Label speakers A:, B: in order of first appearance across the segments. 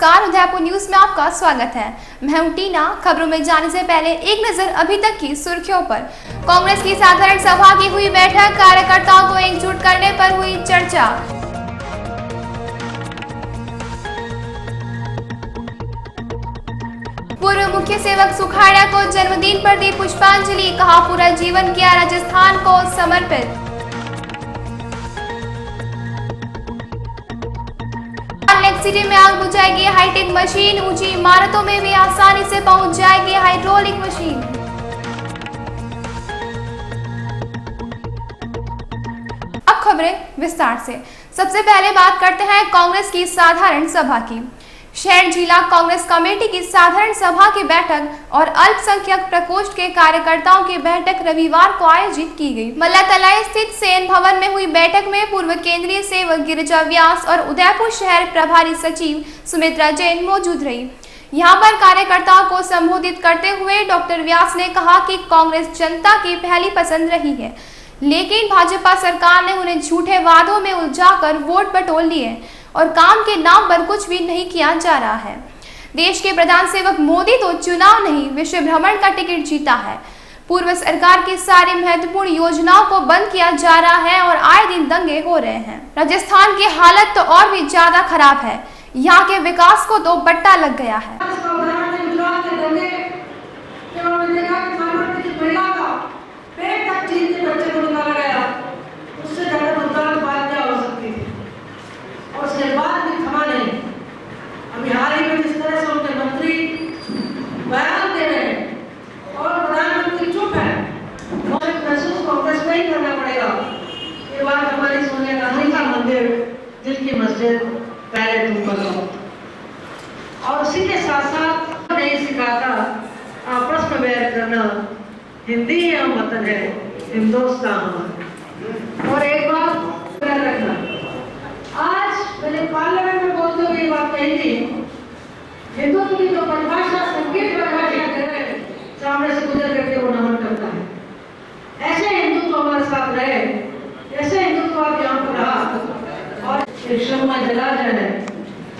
A: नमस्कार, उदयपुर न्यूज में आपका स्वागत है। मैं हूं टीना। खबरों में जाने से पहले एक नजर अभी तक की सुर्खियों पर। कांग्रेस की साधारण सभा की हुई बैठक, कार्यकर्ताओं को एकजुट करने पर हुई चर्चा। पूर्व मुख्य सेवक सुखाड़िया को जन्मदिन पर दी पुष्पांजलि, कहा पूरा जीवन किया राजस्थान को समर्पित। सिटी में आग बुझाएगी हाईटेक मशीन, ऊंची इमारतों में भी आसानी से पहुंच जाएगी हाइड्रोलिक मशीन। अब खबरें विस्तार से। सबसे पहले बात करते हैं कांग्रेस की साधारण सभा की। शहर जिला कांग्रेस कमेटी की साधारण सभा की बैठक और अल्पसंख्यक प्रकोष्ठ के कार्यकर्ताओं की बैठक रविवार को आयोजित की गई। मल्ला तलाई स्थित सेन भवन में हुई बैठक में पूर्व केंद्रीय सेवक गिरिजा व्यास और उदयपुर शहर प्रभारी सचिव सुमित्रा जैन मौजूद रही। यहां पर कार्यकर्ताओं को संबोधित करते हुए डॉक्टर व्यास ने कहा कि कांग्रेस जनता की पहली पसंद रही है, लेकिन भाजपा सरकार ने उन्हें झूठे वादों में उलझाकर वोट बटोर लिए और काम के नाम पर कुछ भी नहीं किया जा रहा है। देश के प्रधान सेवक मोदी तो चुनाव नहीं, विश्व भ्रमण का टिकट जीता है। पूर्व सरकार की सारी महत्वपूर्ण योजनाओं को बंद किया जा रहा है और आए दिन दंगे हो रहे हैं। राजस्थान की हालत तो और भी ज्यादा खराब है। यहाँ के विकास को तो बट्टा लग गया है।
B: जिसकी मस्जिद पहले तुम करो, और उसी के साथ साथ नहीं सिखाता आपस में बैर करना, हिंदी हम वतन है, हिंदुस्तान। और एक बात रखना, आज मैंने पार्लियामेंट में बोलते हुए ये बात कही थी, हिंदुत्व की जो परिभाषा संगीत परिभाषा दे रहे हैं, सामने से गुजर करके वो नमन करता है। ऐसे हिंदुत्व हमारे साथ रहे, ऐसे हिंदुत्व आप यहाँ पर रहा, और एक शम्मा जला जाए,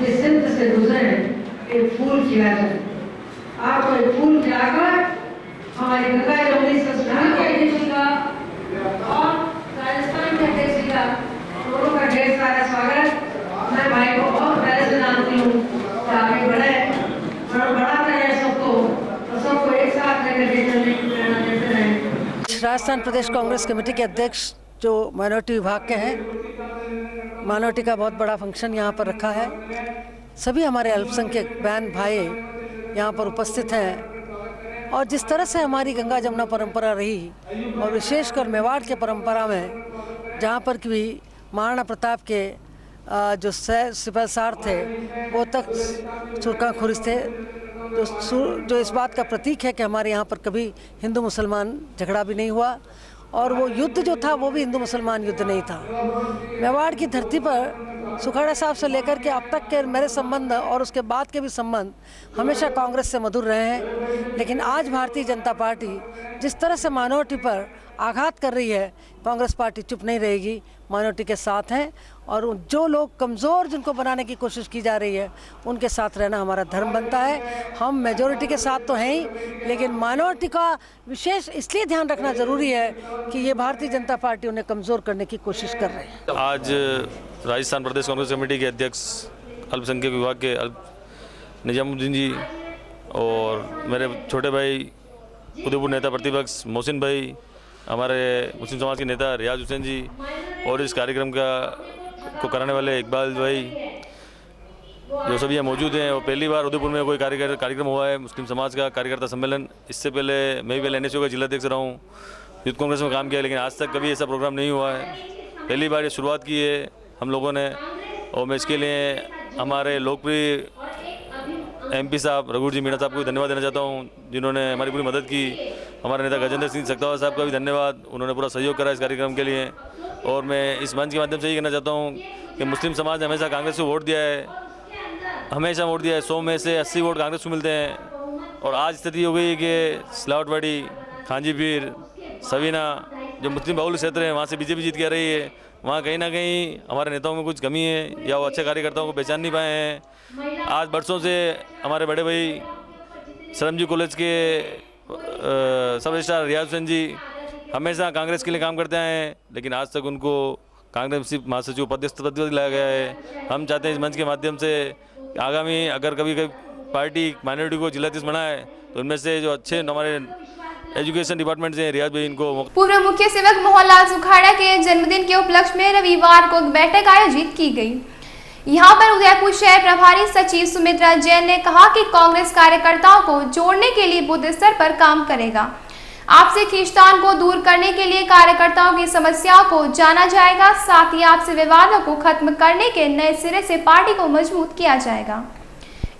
B: इस सिंध से गुजरे, एक फूल खिला जाए। आपको एक फूल खिलाकर हमारी गंगा जमुनी संस्कृति के अध्यक्ष का और राजस्थान के अध्यक्ष का दोनों का ढेर सारा स्वागत। मैं भाई को बहुत पहले से जानती हूँ कि आगे बढ़े और बढ़ाते रहे सबको, और सबको एक साथ लेकर के चलने की प्रेरणा देते रहे।
C: राजस्थान प्रदेश कांग्रेस कमेटी के अध्यक्ष जो माइनॉरिटी विभाग के हैं, माइनॉरिटी का बहुत बड़ा फंक्शन यहाँ पर रखा है। सभी हमारे अल्पसंख्यक बहन भाई यहाँ पर उपस्थित हैं, और जिस तरह से हमारी गंगा जमुना परंपरा रही, और विशेषकर मेवाड़ के परंपरा में जहाँ पर भी महाराणा प्रताप के जो सिपहसार थे वो तक सुरखाखोरी थे, जो इस बात का प्रतीक है कि हमारे यहाँ पर कभी हिंदू मुसलमान झगड़ा भी नहीं हुआ, और वो युद्ध जो था वो भी हिंदू मुसलमान युद्ध नहीं था। मेवाड़ की धरती पर सुखाड़िया साहब से लेकर के अब तक के मेरे संबंध और उसके बाद के भी संबंध हमेशा कांग्रेस से मधुर रहे हैं। लेकिन आज भारतीय जनता पार्टी जिस तरह से माइनॉरिटी पर आघात कर रही है, कांग्रेस पार्टी चुप नहीं रहेगी, माइनॉरिटी के साथ हैं, और जो लोग कमज़ोर जिनको बनाने की कोशिश की जा रही है उनके साथ रहना हमारा धर्म बनता है। हम मेजॉरिटी के साथ तो हैं ही, लेकिन माइनॉरिटी का विशेष इसलिए ध्यान रखना ज़रूरी है कि ये भारतीय जनता पार्टी उन्हें कमज़ोर करने की कोशिश कर रहे हैं।
D: आज राजस्थान प्रदेश कांग्रेस कमेटी के अध्यक्ष अल्पसंख्यक विभाग के निजामुद्दीन जी और मेरे छोटे भाई उदयपुर नेता प्रतिपक्ष मोहसिन भाई, हमारे मुस्लिम समाज के नेता रियाज हुसैन जी, और इस कार्यक्रम को कराने वाले इकबाल भाई, जो सभी यहाँ मौजूद हैं। और पहली बार उदयपुर में कोई कार्यक्रम हुआ है मुस्लिम समाज का कार्यकर्ता सम्मेलन। इससे पहले मैं भी NSU का जिलाध्यक्ष रहा हूँ, यूथ कांग्रेस में काम किया, लेकिन आज तक कभी ऐसा प्रोग्राम नहीं हुआ है। पहली बार ये शुरुआत की है हम लोगों ने, और मैं इसके लिए हमारे लोकप्रिय MP साहब रघु जी मीणा साहब को भी धन्यवाद देना चाहता हूँ, जिन्होंने हमारी पूरी मदद की। हमारे नेता गजेंद्र सिंह सक्सेना साहब का भी धन्यवाद, उन्होंने पूरा सहयोग करा इस कार्यक्रम के लिए। और मैं इस मंच के माध्यम से ये कहना चाहता हूँ कि मुस्लिम समाज ने हमेशा कांग्रेस को वोट दिया है, हमेशा वोट दिया है। 100 में से 80 वोट कांग्रेस को मिलते हैं, और आज स्थिति हो गई है कि सिलावटवाड़ी, खांजीपीर, सवीना जो मुस्लिम बहुल क्षेत्र हैं वहाँ से BJP जीत के आ रही है, वहाँ कहीं ना कहीं हमारे नेताओं में कुछ कमी है या वो अच्छे कार्यकर्ताओं को पहचान नहीं पाए हैं। आज बरसों से हमारे बड़े भाई सरमजी कॉलेज के सब रजिस्ट्रार रियाज हुसैन जी हमेशा कांग्रेस के लिए काम करते आए हैं, लेकिन आज तक उनको कांग्रेस महासचिव उपाध्यक्ष पद दिलाया गया है। हम चाहते हैं इस मंच के माध्यम से आगामी अगर कभी पार्टी माइनॉरिटी को जिलाधीश बनाए तो इनमें से जो अच्छे हमारे एजुकेशन डिपार्टमेंट से रियाज भाई इनको।
A: पूर्व मुख्य सेवक मोहनलाल सुखाड़ा के जन्मदिन के उपलक्ष्य में रविवार को एक बैठक आयोजित की गई। यहां पर उदयपुर शहर प्रभारी सचिव सुमित्रा जैन ने कहा कि कांग्रेस कार्यकर्ताओं को जोड़ने के लिए बुद्ध स्तर पर काम करेगा। आपसी खींचतान को दूर करने के लिए कार्यकर्ताओं की समस्याओं को जाना जाएगा, साथ ही आपसी विवादों को खत्म करने के नए सिरे से पार्टी को मजबूत किया जाएगा।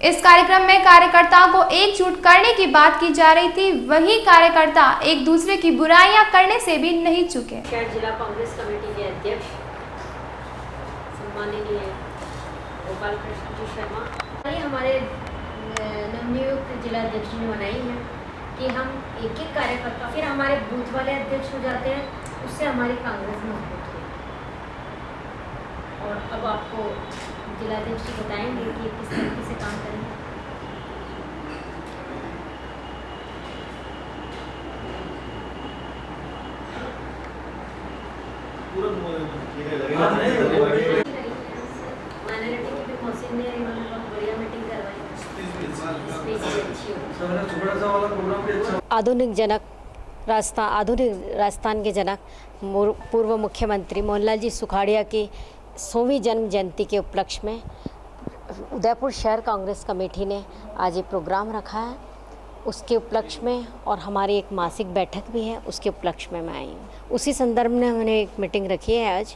A: इस कार्यक्रम में कार्यकर्ताओं को एकजुट करने की बात की जा रही थी, वहीं कार्यकर्ता एक दूसरे की बुराइयां करने से भी नहीं चुके।
E: जिला कांग्रेस कमेटी के अध्यक्ष सम्माननीय गोपाल कृष्ण जी शर्मा हमारे नवनियुक्त जिला अध्यक्ष ने बनाई है कि हम एक एक कार्यकर्ता फिर हमारे बूथ वाले अध्यक्ष हो जाते हैं, उससे हमारी कांग्रेस मजबूत है। और अब आपको जिलाध्यक्ष जी बताएंगे कि किस तरीके से काम करेंगे। माइनॉरिटी की भी मौसम ने इन्होंने बहुत बढ़िया मीटिंग करवाई। आधुनिक राजस्थान के जनक पूर्व मुख्यमंत्री मोहनलाल जी सुखाड़िया की 100वीं जन्म जयंती के उपलक्ष्य में उदयपुर शहर कांग्रेस कमेटी ने आज ये प्रोग्राम रखा है। उसके उपलक्ष्य में और हमारी एक मासिक बैठक भी है, उसके उपलक्ष्य में मैं आई हूँ। उसी संदर्भ में हमने एक मीटिंग रखी है आज,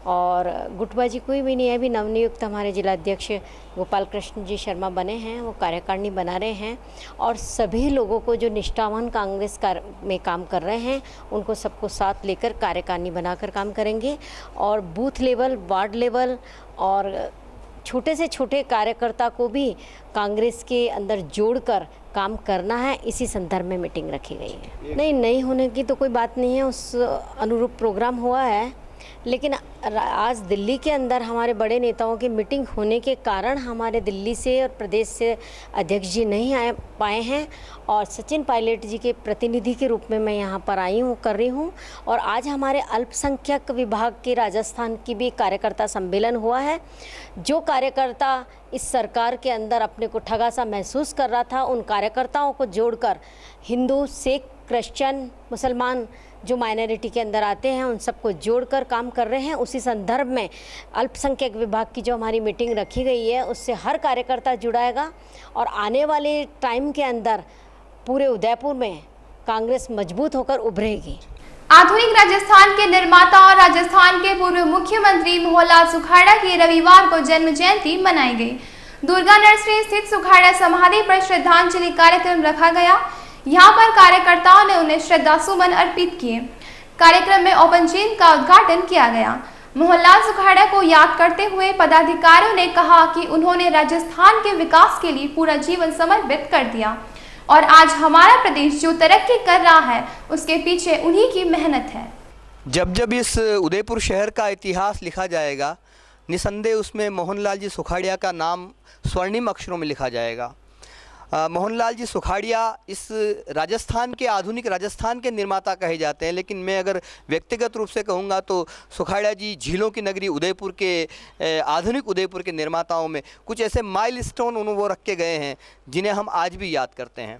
E: और गुटबाजी कोई भी नहीं है। अभी नवनियुक्त हमारे जिलाध्यक्ष गोपाल कृष्ण जी शर्मा बने हैं, वो कार्यकारिणी बना रहे हैं, और सभी लोगों को जो निष्ठावान कांग्रेस में काम कर रहे हैं उनको सबको साथ लेकर कार्यकारिणी बनाकर काम करेंगे, और बूथ लेवल, वार्ड लेवल और छोटे से छोटे कार्यकर्ता को भी कांग्रेस के अंदर जोड़कर काम करना है। इसी संदर्भ में मीटिंग रखी गई है। नहीं होने की तो कोई बात नहीं है, उस अनुरूप प्रोग्राम हुआ है, लेकिन आज दिल्ली के अंदर हमारे बड़े नेताओं की मीटिंग होने के कारण हमारे दिल्ली से और प्रदेश से अध्यक्ष जी नहीं आ पाए हैं, और सचिन पायलट जी के प्रतिनिधि के रूप में मैं यहाँ पर आई हूँ, कर रही हूँ। और आज हमारे अल्पसंख्यक विभाग के राजस्थान की भी कार्यकर्ता सम्मेलन हुआ है। जो कार्यकर्ता इस सरकार के अंदर अपने को ठगा सा महसूस कर रहा था, उन कार्यकर्ताओं को जोड़कर हिंदू, सिख, क्रिश्चियन, मुसलमान जो माइनॉरिटी के अंदर आते हैं उन सबको जोड़कर काम कर रहे हैं। उसी संदर्भ में अल्पसंख्यक विभाग की जो हमारी मीटिंग रखी गई है उससे हर कार्यकर्ता जुड़ाएगा, और आने वाले टाइम के अंदर पूरे उदयपुर में कांग्रेस मजबूत होकर उभरेगी।
A: आधुनिक राजस्थान के निर्माता और राजस्थान के पूर्व मुख्यमंत्री मोहनलाल सुखाड़ा की रविवार को जन्म जयंती मनाई गई। दुर्गा नर्सरी स्थित सुखाड़ा समाधि पर श्रद्धांजलि कार्यक्रम रखा गया। यहाँ पर कार्यकर्ताओं ने उन्हें श्रद्धा सुमन अर्पित किए। कार्यक्रम में ओपन जिम का उद्घाटन किया गया। मोहनलाल सुखाड़ा को याद करते हुए पदाधिकारियों ने कहा कि उन्होंने राजस्थान के विकास के लिए पूरा जीवन समर्पित कर दिया, और आज हमारा प्रदेश जो तरक्की कर रहा है उसके पीछे उन्हीं की मेहनत है।
F: जब जब इस उदयपुर शहर का इतिहास लिखा जाएगा, निसंदेह उसमें मोहनलाल जी सुखाड़िया का नाम स्वर्णिम अक्षरों में लिखा जाएगा। मोहनलाल जी सुखाड़िया इस राजस्थान के, आधुनिक राजस्थान के निर्माता कहे जाते हैं, लेकिन मैं अगर व्यक्तिगत रूप से कहूँगा तो सुखाड़िया जी झीलों की नगरी उदयपुर के, आधुनिक उदयपुर के निर्माताओं में कुछ ऐसे माइलस्टोन वो रख के गए हैं जिन्हें हम आज भी याद करते हैं।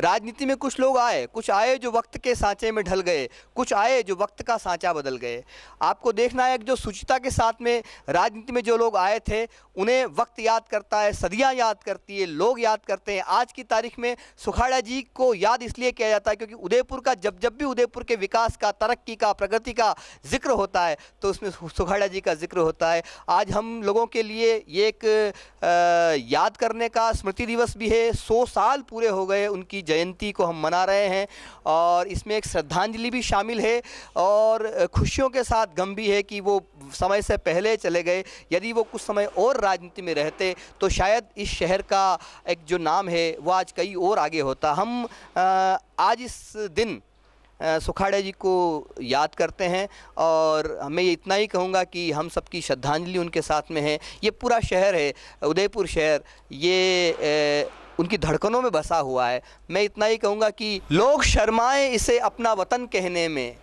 F: राजनीति में कुछ लोग आए, कुछ आए जो वक्त के सांचे में ढल गए, कुछ आए जो वक्त का सांचा बदल गए। आपको देखना है कि जो सुचिता के साथ में राजनीति में जो लोग आए थे उन्हें वक्त याद करता है, सदियां याद करती है, लोग याद करते हैं। आज की तारीख में सुखाड़ा जी को याद इसलिए किया जाता है क्योंकि उदयपुर का जब भी उदयपुर के विकास का, तरक्की का, प्रगति का जिक्र होता है तो उसमें सुखाड़ा जी का जिक्र होता है। आज हम लोगों के लिए ये एक याद करने का स्मृति दिवस भी है। 100 साल पूरे हो गए उनकी जयंती को हम मना रहे हैं, और इसमें एक श्रद्धांजलि भी शामिल है, और खुशियों के साथ गम भी है कि वो समय से पहले चले गए। यदि वो कुछ समय और राजनीति में रहते तो शायद इस शहर का एक जो नाम है वो आज कहीं और आगे होता। हम आज इस दिन सुखाड़िया जी को याद करते हैं और मैं ये इतना ही कहूँगा कि हम सबकी श्रद्धांजलि उनके साथ में है। ये पूरा शहर है उदयपुर शहर, ये उनकी धड़कनों में बसा हुआ है। मैं इतना ही कहूँगा कि लोग शर्माएं इसे अपना वतन कहने में,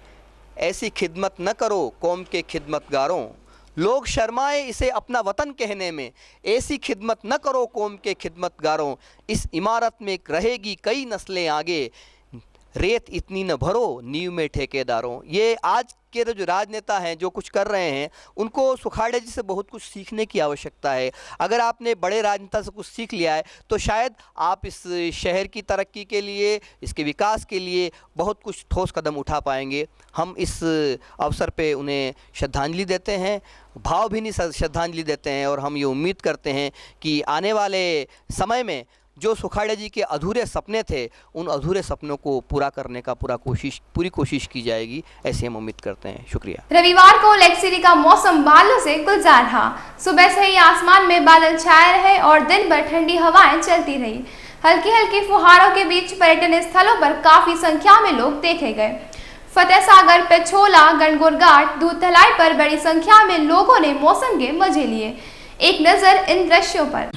F: ऐसी खिदमत न करो कौम के खिदमतगारों। लोग शर्माएं इसे अपना वतन कहने में, ऐसी खिदमत न करो कौम के खिदमतगारों। इस इमारत में रहेगी कई नस्लें आगे, रेत इतनी न भरो नींव में ठेकेदारों। ये आज के जो राजनेता हैं जो कुछ कर रहे हैं, उनको सुखाड़िया जी से बहुत कुछ सीखने की आवश्यकता है। अगर आपने बड़े राजनेता से कुछ सीख लिया है तो शायद आप इस शहर की तरक्की के लिए, इसके विकास के लिए बहुत कुछ ठोस कदम उठा पाएंगे। हम इस अवसर पे उन्हें श्रद्धांजलि देते हैं, भावभीनी श्रद्धांजलि देते हैं और हम ये उम्मीद करते हैं कि आने वाले समय में जो सुखाड़िया जी के अधूरे सपने थे, उन अधूरे सपनों को पूरा करने का पूरी कोशिश की जाएगी, ऐसे हम उम्मीद करते हैं। शुक्रिया।
A: रविवार को लेक सिटी का मौसम बादलों से गुलजार रहा। सुबह से ही आसमान में बादल छाए रहे और दिन भर ठंडी हवाएं चलती रही। हल्की हल्की फुहारों के बीच पर्यटन स्थलों पर काफी संख्या में लोग देखे गए। फतेह सागर, पेछोला, गणगौर घाट, दूध तलाई पर बड़ी संख्या में लोगों ने मौसम के मजे लिए। एक नजर इन दृश्यों पर।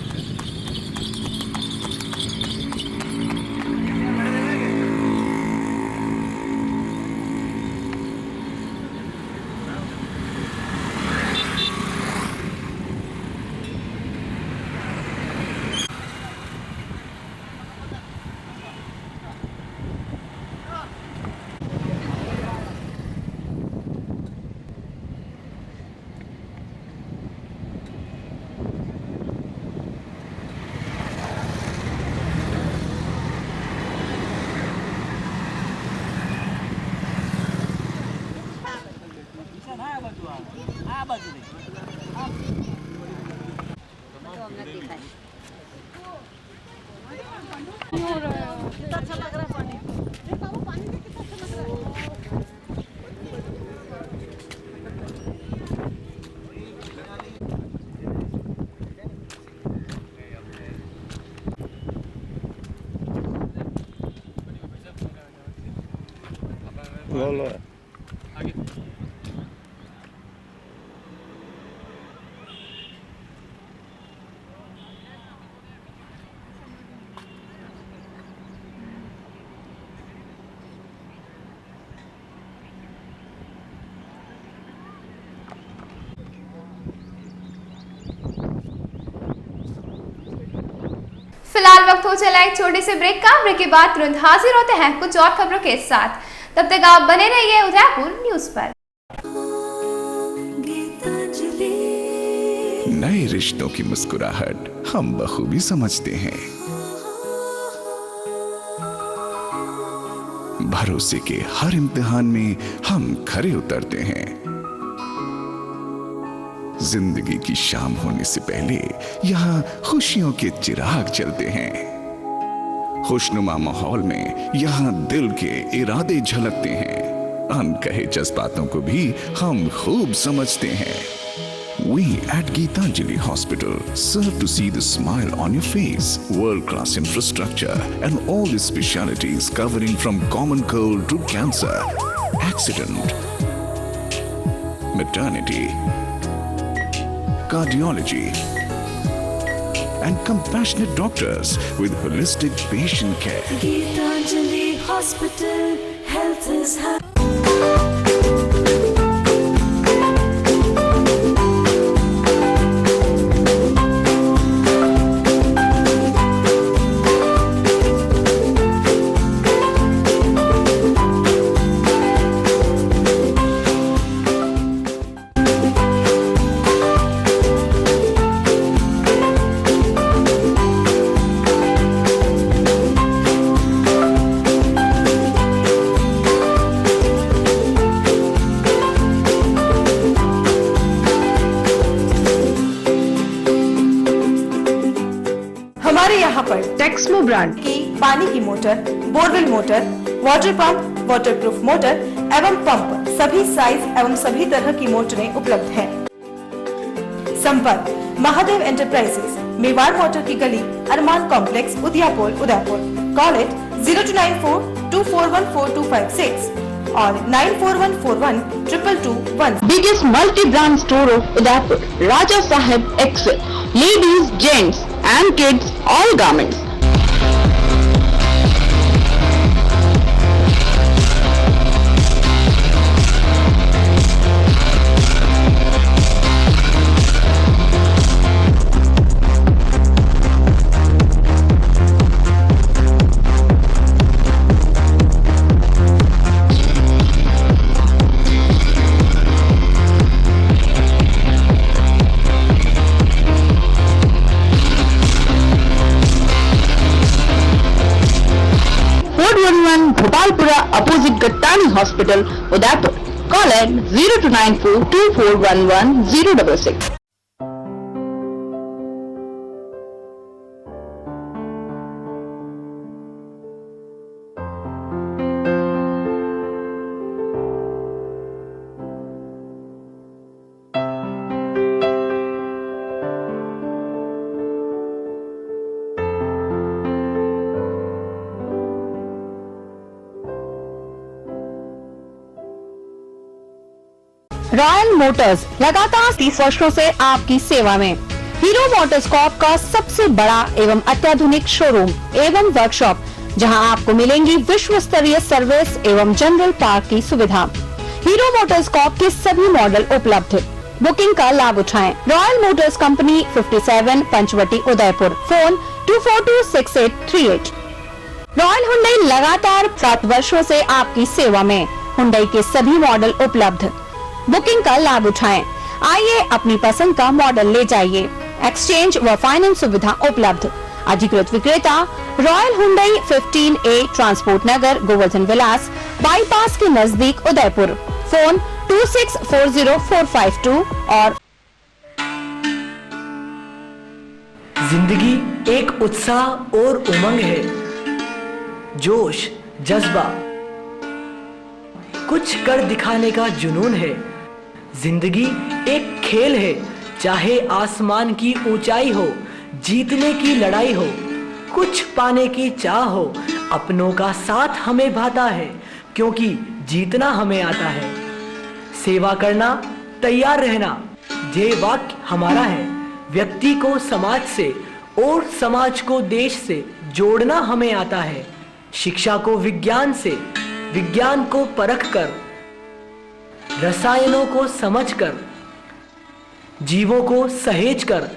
A: फिलहाल वक्त हो चला एक छोटे से ब्रेक का। ब्रेक के बाद तुरंत हाजिर होते हैं कुछ और खबरों के साथ। तब तक आप बने रहिए उदयपुर न्यूज पर।
G: नए रिश्तों की मुस्कुराहट हम बखूबी समझते हैं। भरोसे के हर इम्तिहान में हम खरे उतरते हैं। जिंदगी की शाम होने से पहले यहाँ खुशियों के चिराग जलते हैं। खुशनुमा माहौल में यहाँ दिल के इरादे झलकते हैं। अनकहे जज्बातों को भी हम खूब समझते हैं। We at Geetanjali Hospital serve to see the smile on your face. World-class infrastructure and all the specialities covering from common cold to cancer, accident, maternity, cardiology, and compassionate doctors with holistic patient care.
H: Geetanjali Hospital, health is happy.
B: यहाँ पर Texmo brand की पानी की motor, borewell motor, water pump, waterproof motor एवं pump सभी size एवं सभी तरह की मोटरें उपलब्ध हैं। संपर्क महादेव एंटरप्राइजेस, मेवाड़ मोटर की गली, Arman complex, Udiyapur, Udaipur. Call it 0294 2414 256
I: और 9414122221।
J: Biggest multi-brand store of Udaipur, Raja Sahib Excel, ladies, gents and kids, all garments. Bhopalpura opposite Gattani Hospital, Udaipur. Call at 02942411 066.
K: Royal Motors लगातार 30 वर्षों से आपकी सेवा में। हीरो मोटर्सकॉर्प का सबसे बड़ा एवं अत्याधुनिक शोरूम एवं वर्कशॉप, जहां आपको मिलेंगी विश्व स्तरीय सर्विस एवं जनरल पार्क की सुविधा। हीरो मोटर्सकॉर्प के सभी मॉडल उपलब्ध। बुकिंग का लाभ उठाएं। Royal Motors company 57 Panchavati Udaipur. Phone 24268838। Royal Hyundai लगातार 7 वर्षों से आपकी सेवा में। हुंडई के सभी मॉडल उपलब्ध। बुकिंग का लाभ उठाएं। आइए अपनी पसंद का मॉडल ले जाइए। एक्सचेंज व फाइनेंस सुविधा उपलब्ध। अधिकृत विक्रेता रॉयल हुंडई 15A ट्रांसपोर्ट नगर, गोवर्धन विलास, बाईपास के नजदीक उदयपुर। फोन 26404552 और
L: जिंदगी एक उत्साह और उमंग है, जोश, जज्बा, कुछ कर दिखाने का जुनून है। जिंदगी एक खेल है, चाहे आसमान की ऊंचाई हो, जीतने की लड़ाई हो, कुछ पाने की चाह हो, अपनों का साथ हमें भाता है, क्योंकि जीतना हमें आता है। सेवा करना, तैयार रहना, ये वाक्य हमारा है। व्यक्ति को समाज से और समाज को देश से जोड़ना हमें आता है। शिक्षा को विज्ञान से, विज्ञान को परख कर, रसायनों को समझकर, जीवों को सहेज कर,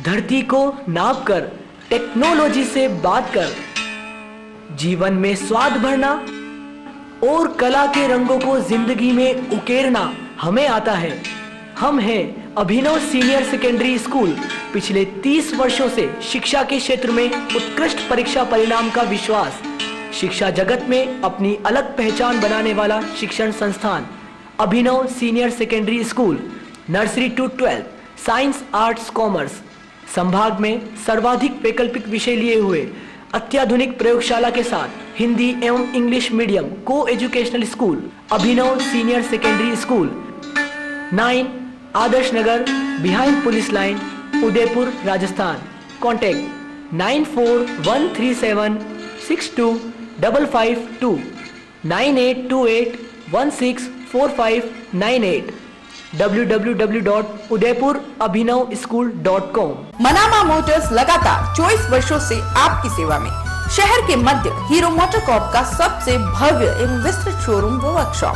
L: धरती को नाप कर, टेक्नोलॉजी से बात कर, जीवन में स्वाद भरना और कला के रंगों को जिंदगी में उकेरना हमें आता है। हम हैं अभिनव सीनियर सेकेंडरी स्कूल। पिछले 30 वर्षों से शिक्षा के क्षेत्र में उत्कृष्ट परीक्षा परिणाम का विश्वास, शिक्षा जगत में अपनी अलग पहचान बनाने वाला शिक्षण संस्थान Abhinav senior secondary school. Nursery to 12 science, arts, commerce संभाग में सर्वाधिक वैकल्पिक विषय लिए हुए अत्याधुनिक प्रयोगशाला के साथ हिंदी एवं English medium co educational school Abhinav senior secondary school, 9 Adarsh Nagar, behind police line, Udaipur, Rajasthan. Contact 9417625552 9828164598 www.udaipurabhinavschool.com।
I: Manama motors लगातार 24 वर्षों से आपकी सेवा में। शहर के मध्य हीरो मोटरकॉर्प का सबसे भव्य एवं विस्तृत शोरूम व वर्कशॉप,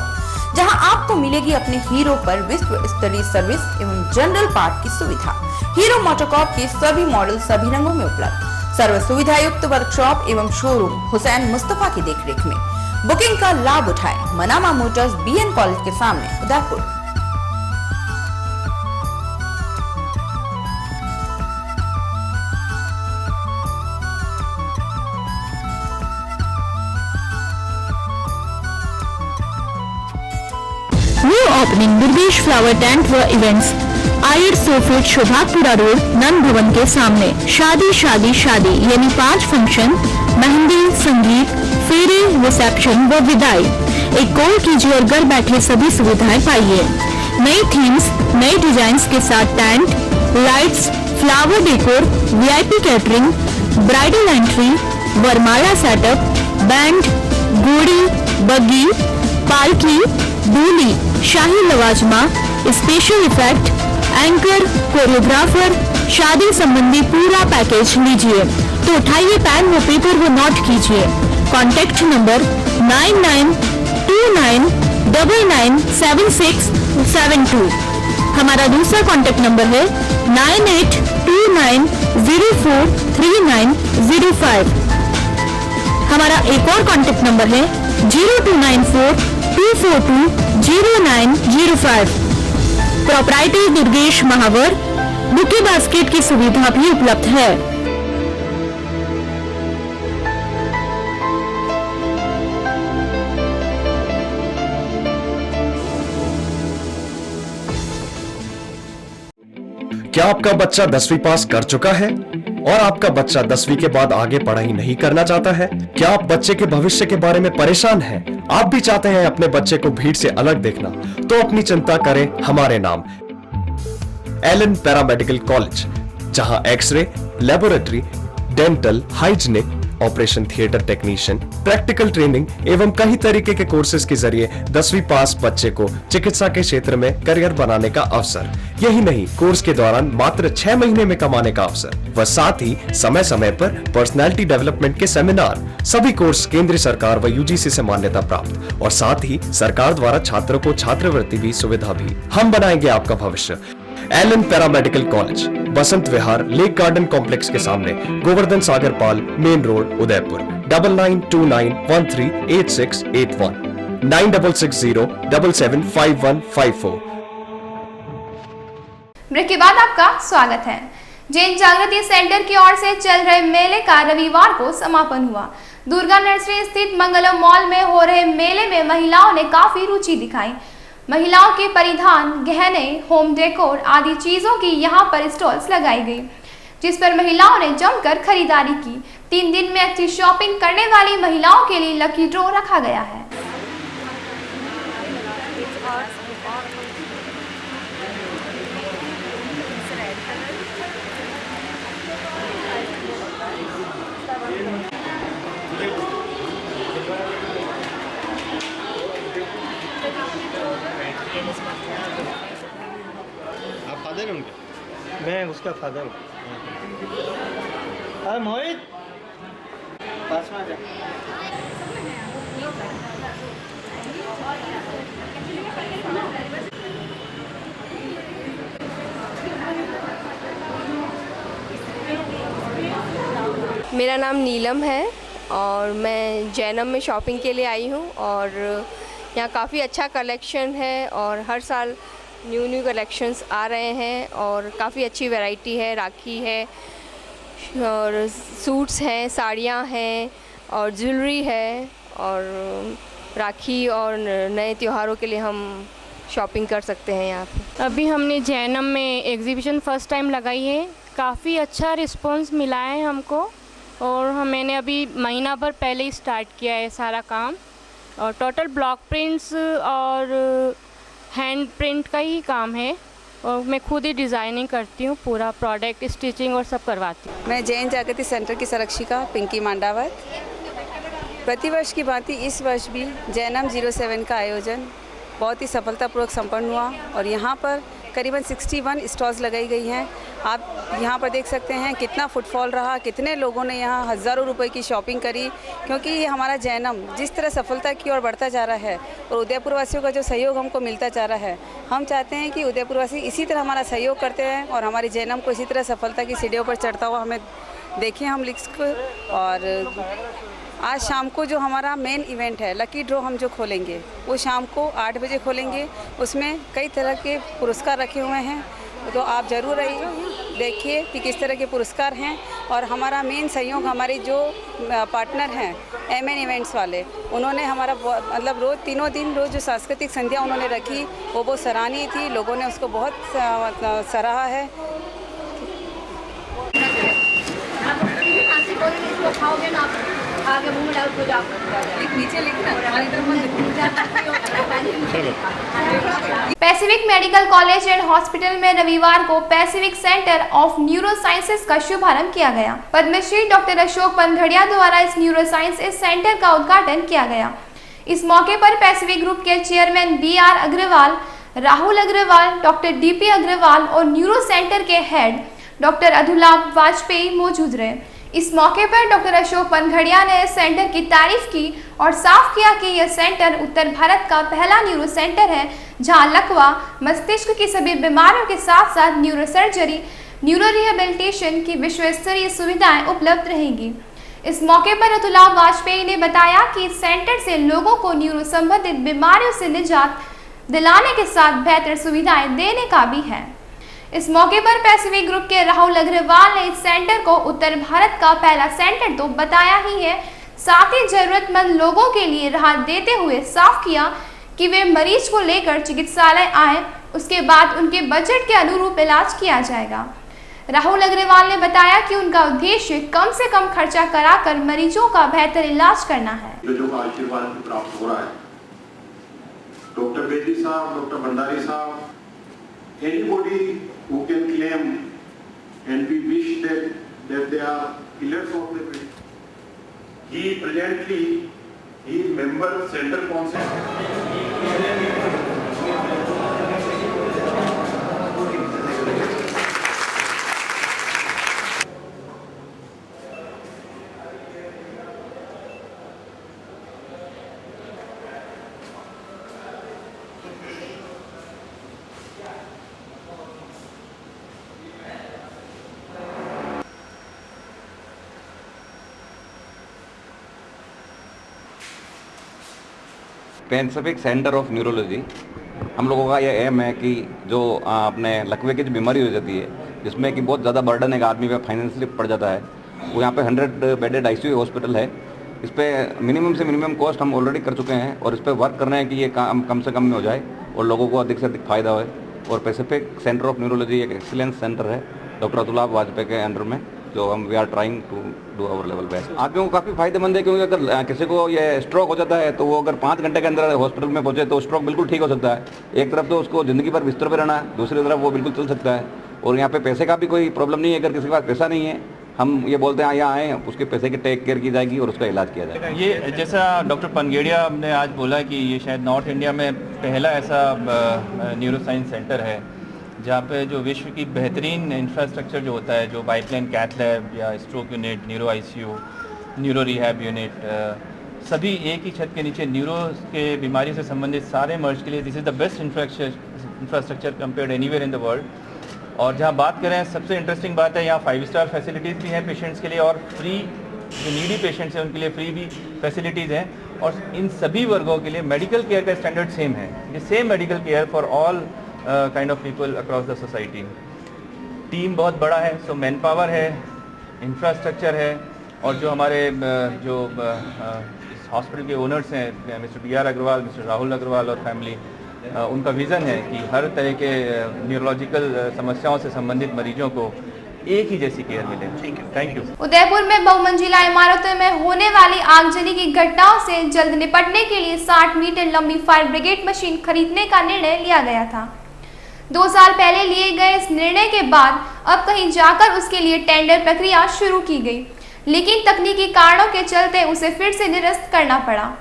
I: जहां आपको मिलेगी अपने हीरो पर विश्व स्तरीय सर्विस एवं जनरल पार्ट की सुविधा। हीरो मोटरकॉर्प के सभी मॉडल सभी रंगों में उपलब्ध। सर्व सुविधा युक्त वर्कशॉप एवं शोरूम हुसैन मुस्तफा की देखरेख में। बुकिंग का लाभ उठाएं। मनामा मोटर्स BN कॉलेज के सामने, Udaipur.
J: New opening Durgesh Flower Tent for Events, आयर सोफेट शोभापुरा रोड, नंद भवन के सामने। शादी शादी शादी यानी 5 फंक्शन, मेहंदी, संगीत, फेरे, रिसेप्शन व विदाई। एक कॉल कीजिए और घर बैठे सभी सुविधाएं पाइए। नई थीम्स, नए डिजाइन्स के साथ tent, lights, flower decor, VIP catering, bridal entry, वरमाला सेटअप, बैंड, घोड़ी, बग्गी, पालकी, डोली, शाही लवाजमा, स्पेशल इफेक्ट, एंकर, कोरियोग्राफर, शादी संबंधी पूरा पैकेज लीजिए तो उठाइए पेन व पेपर व नोट कीजिए। Contact number 9929997672। हमारा दूसरा कॉन्टैक्ट नंबर है 9829043905। हमारा एक और कॉन्टैक्ट नंबर है 029424200905। प्रोपराइटर दुर्गेश महावर। बुके बास्केट की सुविधा भी उपलब्ध है।
M: क्या आपका बच्चा 10वीं पास कर चुका है और आपका बच्चा 10वीं के बाद आगे पढ़ाई नहीं करना चाहता है? क्या आप बच्चे के भविष्य के बारे में परेशान हैं? आप भी चाहते हैं अपने बच्चे को भीड़ से अलग देखना? तो अपनी चिंता करें हमारे नाम, एलन पैरामेडिकल कॉलेज, जहां x-ray, laboratory, dental, hygienic, operation theatre technician, practical training एवं कई तरीके के कोर्सेज के जरिए 10वीं पास बच्चे को चिकित्सा के क्षेत्र में करियर बनाने का अवसर। यही नहीं, कोर्स के दौरान मात्र 6 महीने में कमाने का अवसर व साथ ही समय समय पर पर्सनालिटी डेवलपमेंट के सेमिनार। सभी कोर्स केंद्र सरकार व यूजीसी से मान्यता प्राप्त और साथ ही सरकार द्वारा छात्रों को छात्रवृत्ति भी सुविधा भी। हम बनाएंगे आपका भविष्य। Elon paramedical college, Basant Vihar, lake garden complex के सामने, गोवर्धन सागर पाल, मेन रोड, उदयपुर। 9929138681 9660775154।
A: ब्रेक के बाद आपका स्वागत है। जैन जागृति सेंटर की ओर से चल रहे मेले का रविवार को समापन हुआ। दुर्गा नर्सरी स्थित मंगलम मॉल में हो रहे मेले में महिलाओं ने काफी रुचि दिखाई। महिलाओं के परिधान, गहने, होम डेकोर आदि चीजों की यहां पर स्टॉल्स लगाई गई, जिस पर महिलाओं ने जमकर खरीदारी की। 3 दिन में अच्छी शॉपिंग करने वाली महिलाओं के लिए लकी ड्रॉ रखा गया है।
N: आप फादर हैं उनके? मैं उसका फादर हूँ। अरे मोहित, पास में आ जा।
O: मेरा नाम नीलम है और मैं जैनम में शॉपिंग के लिए आई हूँ और यहाँ काफ़ी अच्छा कलेक्शन है और हर साल न्यू कलेक्शंस आ रहे हैं और काफ़ी अच्छी वैरायटी है। राखी है और सूट्स हैं, साड़ियाँ हैं और ज्वेलरी है और राखी और नए त्योहारों के लिए हम शॉपिंग कर सकते हैं यहाँ पे।
P: अभी हमने जैनम में एग्जीबिशन फर्स्ट टाइम लगाई है, काफ़ी अच्छा रिस्पांस मिला है हमको और मैंने अभी महीना भर पहले ही स्टार्ट किया है सारा काम और टोटल ब्लॉक प्रिंट्स और हैंड प्रिंट का ही काम है और मैं खुद ही डिज़ाइनिंग करती हूँ, पूरा प्रोडक्ट स्टिचिंग और सब करवाती हूँ।
Q: मैं जैन जागृति सेंटर की संरक्षिका पिंकी मांडावत। प्रतिवर्ष की भांति इस वर्ष भी जैनम 07 का आयोजन बहुत ही सफलतापूर्वक संपन्न हुआ और यहाँ पर करीबन 61 स्टॉल्स लगाई गई हैं। आप यहाँ पर देख सकते हैं कितना फुटफॉल रहा, कितने लोगों ने यहाँ हज़ारों रुपए की शॉपिंग करी, क्योंकि ये हमारा जैनम जिस तरह सफलता की ओर बढ़ता जा रहा है और उदयपुर वासियों का जो सहयोग हमको मिलता जा रहा है, हम चाहते हैं कि उदयपुर वासी इसी तरह हमारा सहयोग करते हैं और हमारी जैनम को इसी तरह सफलता की सीढ़ियों पर चढ़ता हुआ हमें देखें हम लिस्ट को। और आज शाम को जो हमारा मेन इवेंट है लकी ड्रॉ हम जो खोलेंगे वो शाम को 8 बजे खोलेंगे। उसमें कई तरह के पुरस्कार रखे हुए हैं, तो आप ज़रूर आइए, देखिए कि किस तरह के पुरस्कार हैं। और हमारा मेन सहयोग हमारे जो पार्टनर हैं MN इवेंट्स वाले, उन्होंने हमारा मतलब रोज़ तीनों दिन रोज़ जो सांस्कृतिक संध्या उन्होंने रखी वो बहुत सराहनीय थी, लोगों ने उसको बहुत सराहा है।
A: Pacific medical college and hospital में रविवार को Pacific centre of neuro sciences का शुभारंभ किया गया। पद्मश्री डॉक्टर अशोक पनघड़िया द्वारा इस न्यूरो साइंस सेंटर का उद्घाटन किया गया। इस मौके पर पैसिफिक ग्रुप के chairman BR Agarwal, Rahul Agarwal, doctor DP Agarwal और न्यूरो सेंटर के हेड डॉक्टर अधुलाभ वाजपेयी मौजूद रहे। इस मौके पर डॉक्टर अशोक पनघड़िया ने इस सेंटर की तारीफ की और साफ किया कि यह सेंटर उत्तर भारत का पहला न्यूरो सेंटर है जहां लकवा, मस्तिष्क की सभी बीमारियों के साथ साथ न्यूरो सर्जरी, न्यूरो रिहेबिलिटेशन की विश्व स्तरीय सुविधाएं उपलब्ध रहेंगी। इस मौके पर अधुलाभ वाजपेयी ने बताया कि इस सेंटर से लोगों को न्यूरो संबंधित बीमारियों से निजात दिलाने के साथ बेहतर सुविधाएं देने का भी है। इस मौके पर पैसिफिक ग्रुप के राहुल अग्रवाल ने इस सेंटर को उत्तर भारत का पहला सेंटर तो बताया ही है, साथ ही जरूरतमंद लोगों के लिए राहत देते हुए साफ किया कि वे मरीज को लेकर चिकित्सालय आए, उसके बाद उनके बजट के अनुरूप इलाज किया जाएगा। राहुल अग्रवाल ने बताया कि उनका उद्देश्य कम से कम खर्चा कराकर मरीजों का बेहतर इलाज करना है।
R: जो आशीर्वाद प्राप्त हो रहा है, डॉक्टर बेदी साहब, डॉक्टर भंडारी साहब, anybody who can claim and we wish that they are pillars of the field. He presently is member Center Council.
S: Pacific centre of neurology, हम लोगों का यह एम है कि जो अपने लकवे की जो बीमारी हो जाती है, जिसमें कि बहुत ज़्यादा बर्डन एक आदमी पे फाइनेंशियली पड़ जाता है, वो यहाँ पे 100 बेडेड ICU हॉस्पिटल है। इस पर मिनिमम से मिनिमम कॉस्ट हम ऑलरेडी कर चुके हैं और इस पर वर्क कर रहे हैं कि ये काम कम से कम में हो जाए और लोगों को अधिक से अधिक फ़ायदा हो। और पैसिफिक सेंटर ऑफ न्यूरोलॉजी एक एक्सीलेंस सेंटर है डॉक्टर अधुलाभ वाजपेयी के अंडर में, जो हम we are trying to do our level best. आदमियों को काफ़ी फायदेमंद है, क्योंकि अगर किसी को ये स्ट्रोक हो जाता है तो वो अगर 5 घंटे के अंदर हॉस्पिटल में पहुंचे तो स्ट्रोक बिल्कुल ठीक हो सकता है। एक तरफ तो उसको ज़िंदगी भर बिस्तर पर रहना है, दूसरी तरफ वो बिल्कुल चल सकता है। और यहाँ पे पैसे का भी कोई प्रॉब्लम नहीं है। अगर किसी के पास पैसा नहीं है, हम ये बोलते हैं यहाँ आए, उसके पैसे की टेक केयर की जाएगी और उसका इलाज किया जाएगा।
T: ये जैसा डॉक्टर पनघड़िया ने आज बोला कि ये शायद नॉर्थ इंडिया में पहला ऐसा न्यूरो साइंस सेंटर है जहाँ पे जो विश्व की बेहतरीन इंफ्रास्ट्रक्चर जो होता है, जो पाइपलाइन कैथ लैब या stroke unit, neuro ICU, neuro rehab unit, सभी एक ही छत के नीचे न्यूरो के बीमारी से संबंधित सारे मर्ज के लिए this is the best infrastructure compared anywhere in the world. और जहाँ बात करें, सबसे इंटरेस्टिंग बात है, यहाँ 5 स्टार फैसिलिटीज़ भी हैं पेशेंट्स के लिए और फ्री, जो नीडी पेशेंट्स हैं उनके लिए फ्री भी फैसिलिटीज़ हैं। और इन सभी वर्गों के लिए मेडिकल केयर का स्टैंडर्ड सेम है, ये same medical care for all kind of people across the society. Team बहुत बड़ा है, सो मैन पावर है, इंफ्रास्ट्रक्चर है, और जो हमारे जो इस हॉस्पिटल के ओनर्स हैं, mister BR Agarwal, mister Rahul Agarwal और फैमिली, उनका विज़न है कि हर तरह के न्यूरोलॉजिकल समस्याओं से संबंधित मरीजों को एक ही जैसी केयर मिले। Thank you.
A: उदयपुर में बहुमंजिला इमारतों में होने वाली आगजनी की घटनाओं से जल्द निपटने के लिए 60 मीटर लंबी फायर ब्रिगेड मशीन खरीदने का निर्णय लिया गया था। 2 साल पहले लिए गए इस निर्णय के बाद अब कहीं जाकर उसके लिए टेंडर प्रक्रिया शुरू की गई, लेकिन तकनीकी कारणों के चलते उसे फिर से निरस्त करना पड़ा।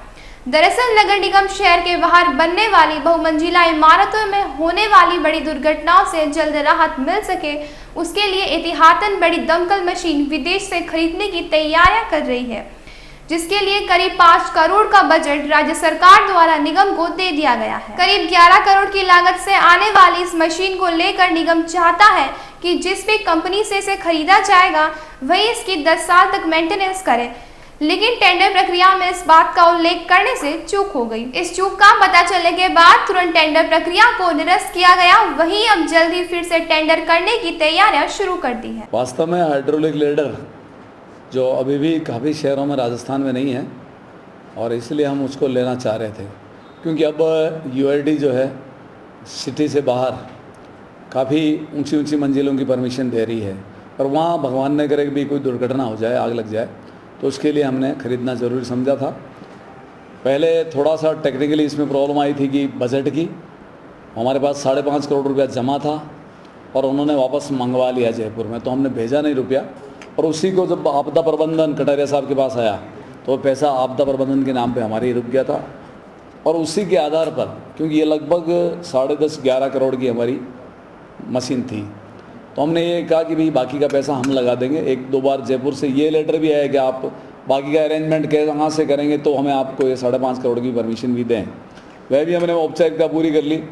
A: दरअसल नगर निगम शहर के बाहर बनने वाली बहुमंजिला इमारतों में होने वाली बड़ी दुर्घटनाओं से जल्द राहत मिल सके, उसके लिए एहतियातन बड़ी दमकल मशीन विदेश से खरीदने की तैयारियां कर रही है, जिसके लिए करीब 5 करोड़ का बजट राज्य सरकार द्वारा निगम को दे दिया गया है। करीब 11 करोड़ की लागत से आने वाली इस मशीन को लेकर निगम चाहता है कि जिस भी कंपनी से इसे खरीदा जाएगा वही इसकी 10 साल तक मेंटेनेंस करे, लेकिन टेंडर प्रक्रिया में इस बात का उल्लेख करने से चूक हो गई। इस चूक का पता चलने के बाद तुरंत टेंडर प्रक्रिया को निरस्त किया गया। वहीं अब जल्दी फिर से टेंडर करने की तैयारियां शुरू कर दी है।
U: वास्तव में हाइड्रोलिक लेडर जो अभी भी काफ़ी शहरों में राजस्थान में नहीं है, और इसलिए हम उसको लेना चाह रहे थे, क्योंकि अब UID जो है सिटी से बाहर काफ़ी ऊंची ऊंची मंजिलों की परमिशन दे रही है, और वहाँ भगवान न करे भी कोई दुर्घटना हो जाए, आग लग जाए, तो उसके लिए हमने ख़रीदना ज़रूरी समझा था। पहले थोड़ा सा टेक्निकली इसमें प्रॉब्लम आई थी कि बजट की, हमारे पास 5.5 करोड़ रुपया जमा था और उन्होंने वापस मंगवा लिया जयपुर में, तो हमने भेजा नहीं रुपया, और उसी को जब आपदा प्रबंधन कटारिया साहब के पास आया तो पैसा आपदा प्रबंधन के नाम पे हमारे ही रुक गया था, और उसी के आधार पर, क्योंकि ये लगभग 10.5-11 करोड़ की हमारी मशीन थी, तो हमने ये कहा कि भाई बाकी का पैसा हम लगा देंगे। 1-2 बार जयपुर से ये लेटर भी आया कि आप बाकी का अरेंजमेंट कहाँ से करेंगे, तो हमें आपको ये 5.5 करोड़ की परमिशन भी दें। वह भी हमने औपचारिकता पूरी कर ली।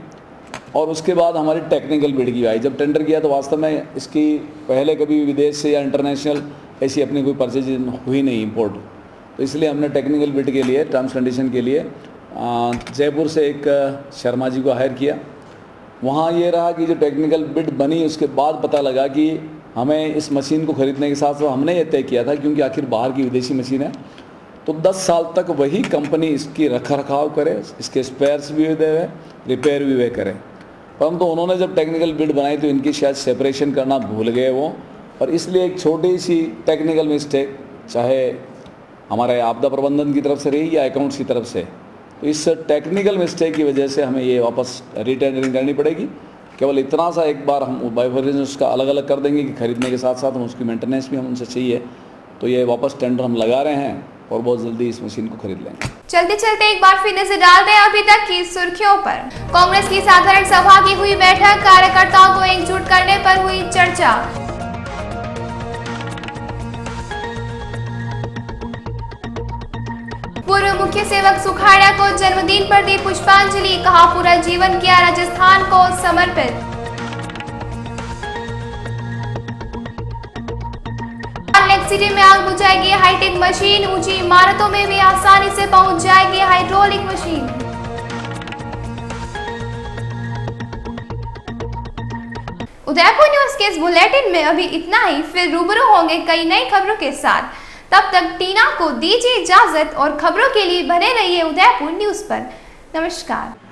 U: और उसके बाद हमारी टेक्निकल बिड की आई। जब टेंडर किया तो वास्तव में इसकी पहले कभी विदेश से या इंटरनेशनल ऐसी अपनी कोई परचेज हुई नहीं इम्पोर्ट, तो इसलिए हमने टेक्निकल बिड के लिए, टर्म्स कंडीशन के लिए जयपुर से एक शर्मा जी को हायर किया। वहाँ ये रहा कि जो टेक्निकल बिड बनी उसके बाद पता लगा कि हमें इस मशीन को खरीदने के साथ साथ हमने ये तय किया था, क्योंकि आखिर बाहर की विदेशी मशीन है, तो 10 साल तक वही कंपनी इसकी रख रखाव करे, इसके स्पेयर्स भी दे, रिपेयर भी वे करें। परंतु उन्होंने जब टेक्निकल बिड बनाई तो इनकी शायद सेपरेशन करना भूल गए वो, और इसलिए एक छोटी सी टेक्निकल मिस्टेक, चाहे हमारे आपदा प्रबंधन की तरफ से रही या अकाउंट्स की तरफ से, तो इस टेक्निकल मिस्टेक की वजह से हमें ये वापस रीटेंडरिंग करनी पड़ेगी। केवल इतना सा एक बार हम बाइफर्केशन उसका अलग अलग कर देंगे कि खरीदने के साथ साथ हम उसकी मेंटेनेंस भी हम उनसे चाहिए, तो ये वापस टेंडर हम लगा रहे हैं और बहुत जल्दी इस मशीन को खरीद लेंगे।
A: चलते चलते एक बार फिर नजर डालते हैं अभी तक की सुर्खियों पर। कांग्रेस की साधारण सभा की हुई बैठक, कार्यकर्ताओं को एकजुट करने पर हुई चर्चा। पूर्व मुख्य सेवक सुखाड़िया को जन्मदिन पर दी पुष्पांजलि, कहा पूरा जीवन किया राजस्थान को समर्पित। सिटी में आग बुझाएगी हाईटेक मशीन, ऊंची इमारतों में भी आसानी से पहुंच जाएगी हाइड्रोलिक मशीन। उदयपुर न्यूज के इस बुलेटिन में अभी इतना ही, फिर रूबरू होंगे कई नई खबरों के साथ। तब तक टीना को दीजिए इजाजत और खबरों के लिए बने रहिए उदयपुर न्यूज पर। नमस्कार।